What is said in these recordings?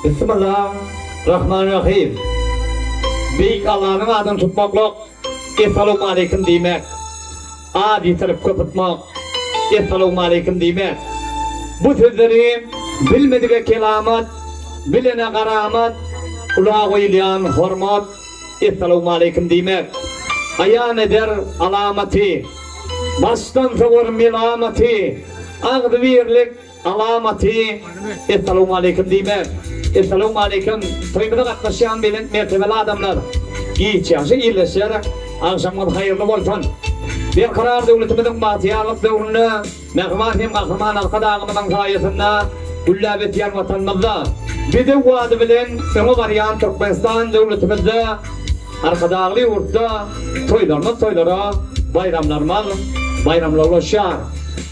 Bismillahirrahmanirrahim. Büyük Allah'ın adını tutmakla Esselamu Aleyküm demek. Adi tarif kapatmak. Esselamu Aleyküm demek. Bu sözleri bilmediği kelamat, bilene karamat, kulağa koyulayan hormat. Esselamu Aleyküm demek. Ayan eder alamati, baştan savur milamati, ağdı birlik alamati. Esselamu Aleyküm demek. Esselamu Aleyküm. Toymada katlaşan bilen mertebeli adamlar. Geçişi iyileşer, akşamlar hayırlı olsun. Bir karar devletimizin batiyarlık devrinde, mehmatim kahraman arkadağımızın sayesinde, güllabet yan vatanımızda, bir de bu adı bilen, ömü variyan Türkmenistan devletimizde, arkadağlı yurtta, toylarımız toylara, bayramlar ulaşar.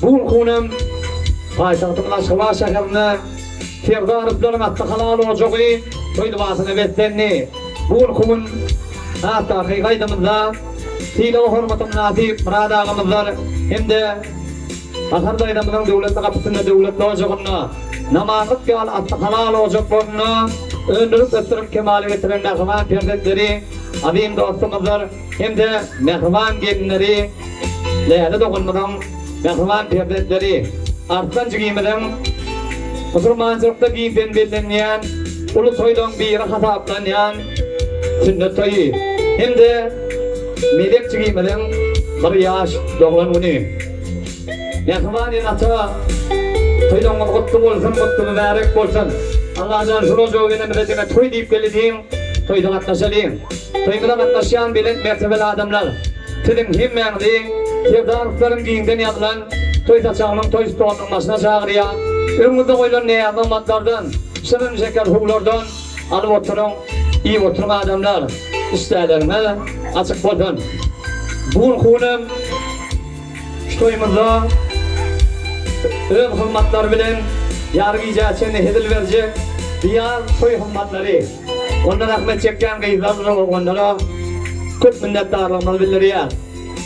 Bu ülkenin, payitahtımın aşkıva şehirine, Ferdarıpların attı halal olacağı toydu basını beslenni. Bu ülkenin hatta hakikaydımızda tila hormatım nasip murad ağımızlar hem de ahırdaydımızın devletli kapısında devletli olacağına namazlık yal attı halal olacaklarına öndürüp öttürüp kemali getiren mehman perdetleri azim dostumuzlar hem de mehman gelinleri değerli dokunmadan mehman perdetleri arttan çıkıymadan Musulmancılıkta giyimden belirlenen, ulu toydan bir hasaplanan sünnet toyu. Hem de melek çıkıymadan bir yaş doğulan unu. Mehmanin ata toydan kutlu olsun, kutlu mübarek olsun. Allah'ın şunu çoğuyla müreddime toy deyip geldiğim toydan atlaşalım. Toydan atlaşan bilen mertebeli adamlar. Tüdüm himmendi, sevdarlıkların giyimden yapılan toy saçağının toy stoğunun başına çağırıyan. Önümüzde koyulan ne adamlardan, şirin şeker hukuklardan alıp oturun, iyi oturun adamlar isterlerine açık olsun. Bu ülkenin şu toyumuzda ön hürmetler bilen yargı icatçını hedil verecek diğer toy hürmetleri. Onlara rahmet çeken kıyılarına onlara köp minnettarlığımız bildiriyor.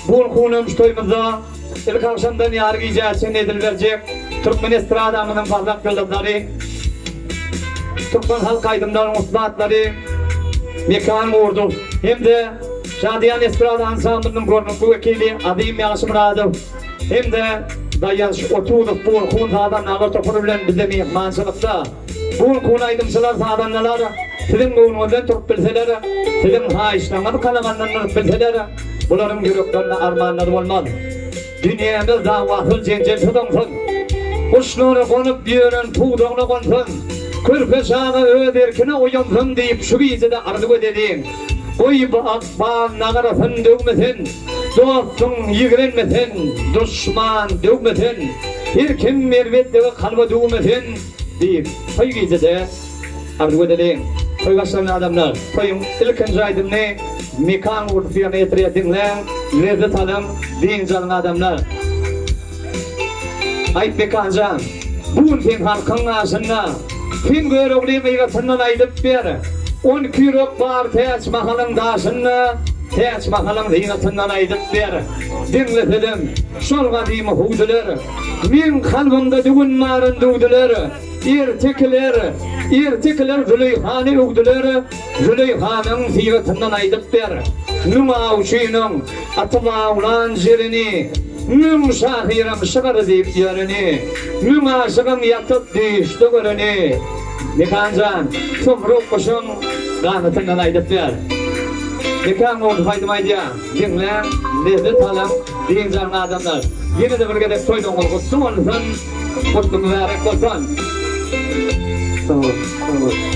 Bu ülkenin şu toyumuzda ilk akşamdan yargı icatçını hedil verecek Türkmenistan adamının parlak yıldızları, Türkmen halk aydınlarının usbatları mekan vurdu. Hem de Şadiyan Estrada Ansamblının görünüklü vekili Adim Yaşım Radov. Hem de dayanış oturduk bu ülkün sağdanlarla topunu bilen bize mihmansılıkta. Bu ülkün aydımcılar sağdanlar, sizin boğunuzdan Türk bilseler, sizin haişlerine kalamanlarını bilseler, bunların yüreklerine armağanları olmaz. Dünyamız davasıl cencel tutamsın. Kuşları konup yürün, tuğduğunu konsun. Kırpeşağı öderkine uyansın deyip şu gizide arzu edelim. Oy bağın nağarasın dövmesin, dostun yigrenmesin, düşman dövmesin, bir kim mervetleri kalba dövmesin deyip oy gizide arzu edelim. Oy başlarına adamlar, oyun ilkinci aydınlığı mekan urfiyan etriyatınla lezzet alın deyin canın adamlar. Ayıp mekancan, bu ülkenin halkın ağzına fin görevli meyvesinden aydıp bir 10 kürok var teç mahalın daşına teç mahalın zinetinden aydıp bir dinletelim şol kadimi hudular min kalbimde düğünlerin düğdüler irtikler Züleyha'nı uğdular Züleyha'nın zinetinden aydıp bir numa uçuyunun atıma ulan jerini Nüm şahiram şıkır deyip yerini, nüm aşığım yatıp düştü görünü. Mekancan, tümrük kuşun gâmetından aydıp ver. Mekan oldu faydamaydı ya, dinlen, lezzet alın, deyin canlı adamlar. Yine de bir gedek toydun olsun, kutlu mübarek olsun. Sağ ol.